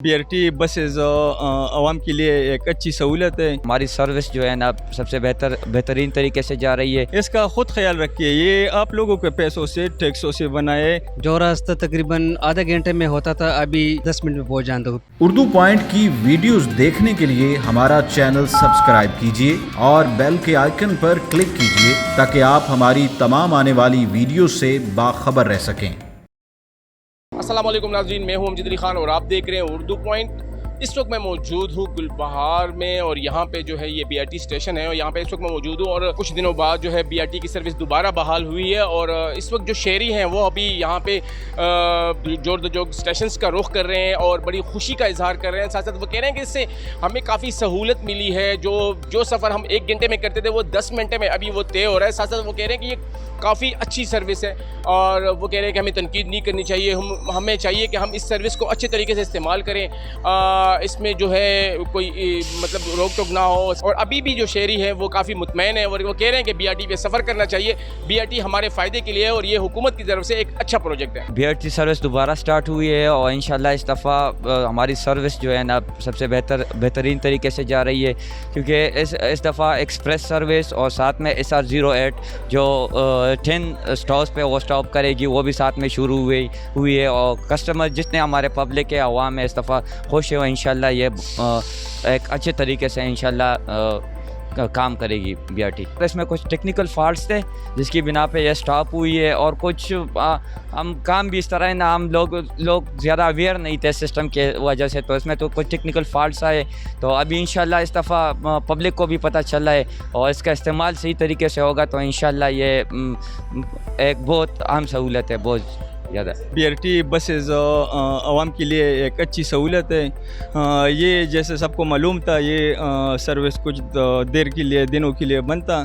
BRT buses आवाम के लिए एक अच्छी सहूलत है। हमारी सर्विस जो है ना सबसे बेहतरीन तरीके से जा रही है। इसका खुद ख्याल रखिए, ये आप लोगों के पैसों से टैक्सों से बनाए। जो रास्ता तकरीबन आधे घंटे में होता था अभी 10 मिनट में पहुंच जाता हूँ। उर्दू पॉइंट की वीडियोस देखने के लिए हमारा चैनल सब्सक्राइब कीजिए और बेल के आइकन पर क्लिक कीजिए ताकि आप हमारी तमाम आने वाली वीडियो से बाखबर रह सकें। अस्सलाम वालेकुम नाज़रीन, मैं हूं अमजद अली खान और आप देख रहे हैं उर्दू पॉइंट। इस वक्त मैं मौजूद हूं गुलबहार में और यहाँ पे जो है ये BRT स्टेशन है और यहाँ पे इस वक्त मैं मौजूद हूँ और कुछ दिनों बाद जो है BRT की सर्विस दोबारा बहाल हुई है और इस वक्त जो शहरी हैं वो अभी यहाँ पे जोर स्टेशन का रुख कर रहे हैं और बड़ी खुशी का इजहार कर रहे हैं। साथ साथ वो कह रहे हैं कि इससे हमें काफ़ी सहूलत मिली है। जो सफ़र हम 1 घंटे में करते थे वो 10 मिनट में अभी वो तय हो रहा है। साथ साथ वो कह रहे हैं कि ये काफ़ी अच्छी सर्विस है और वो कह रहे हैं कि हमें तनकीद नहीं करनी चाहिए। हमें चाहिए कि हम इस सर्विस को अच्छे तरीके से इस्तेमाल करें, इसमें जो है कोई मतलब रोक टोक ना हो। और अभी भी जो शहरी है वो काफ़ी मुतमईन है और वो कह रहे हैं कि BRT पे सफ़र करना चाहिए। BRT हमारे फ़ायदे के लिए है और ये हुकूमत की तरफ से एक अच्छा प्रोजेक्ट है। BRT सर्विस दोबारा स्टार्ट हुई है और इंशाल्लाह इस दफ़ा हमारी सर्विस जो है ना सबसे बेहतरीन तरीके से जा रही है, क्योंकि इस दफ़ा एक्सप्रेस सर्विस और साथ में SR08 जो 10 स्टॉप्स पे वो स्टॉप करेगी वो भी साथ में शुरू हुई है और कस्टमर जितने हमारे पब्लिक है आवाम है इस दफ़ा खुश है और इंशाल्लाह ये एक अच्छे तरीके से इंशाल्लाह काम करेगी BRT। इसमें कुछ टेक्निकल फॉल्ट्स थे जिसकी बिना पे ये स्टॉप हुई है और कुछ हम काम भी इस तरह है ना, हम लोग ज़्यादा अवेयर नहीं थे सिस्टम के वजह से, तो इसमें तो कुछ टेक्निकल फॉल्ट्स आए। तो अभी इंशाल्लाह इस दफ़ा पब्लिक को भी पता चला है और इसका इस्तेमाल सही तरीके से होगा तो इंशाल्लाह ये एक बहुत अहम सहूलत है, बहुत ज़्यादा। BRT बसेज़ आवाम के लिए एक अच्छी सहूलत है। ये जैसे सबको मालूम था ये सर्विस कुछ देर के लिए, दिनों के लिए बनता,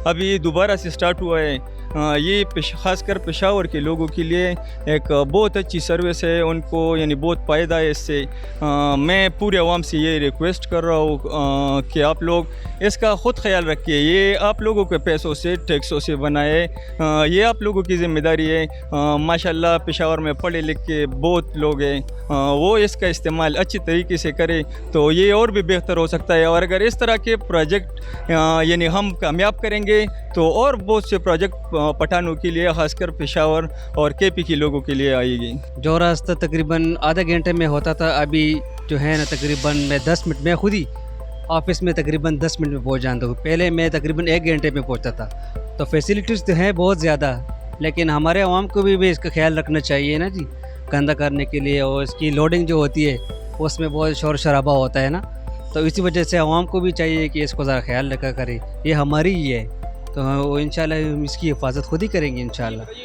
अभी दोबारा से स्टार्ट हुआ है। ये ख़ासकर पेशावर के लोगों के लिए एक बहुत अच्छी सर्विस है, उनको यानी बहुत फ़ायदा है इससे। मैं पूरे आवाम से ये रिक्वेस्ट कर रहा हूँ कि आप लोग इसका ख़ुद ख्याल रखिए, ये आप लोगों के पैसों से टैक्सों से बनाए, ये आप लोगों की ज़िम्मेदारी है। माशाल्लाह पेशावर में पढ़े लिखे बहुत लोग हैं, वो इसका इस्तेमाल अच्छी तरीके से करें तो ये और भी बेहतर हो सकता है। और अगर इस तरह के प्रोजेक्ट यानी हम कामयाब करेंगे तो और बहुत से प्रोजेक्ट पठानों के लिए, खासकर पेशावर और KP के लोगों के लिए आएगी। जो रास्ता तकरीबन आधे घंटे में होता था अभी जो है ना तकरीबन मैं 10 मिनट में खुद ही ऑफिस में तकरीबन 10 मिनट में पहुंच जाता हूँ। पहले मैं तकरीबन 1 घंटे में पहुंचता था। तो फैसिलिटीज़ तो हैं बहुत ज़्यादा, लेकिन हमारे आवाम को भी इसका ख्याल रखना चाहिए ना जी, गंदा करने के लिए। और इसकी लोडिंग जो होती है उसमें बहुत शोर शराबा होता है ना, तो इसी वजह से आवाम को भी चाहिए कि इसको ज़रा ख्याल रखा करें। ये हमारी ही है तो इंशाल्लाह हम इसकी हिफाजत खुद ही करेंगे इंशाल्लाह।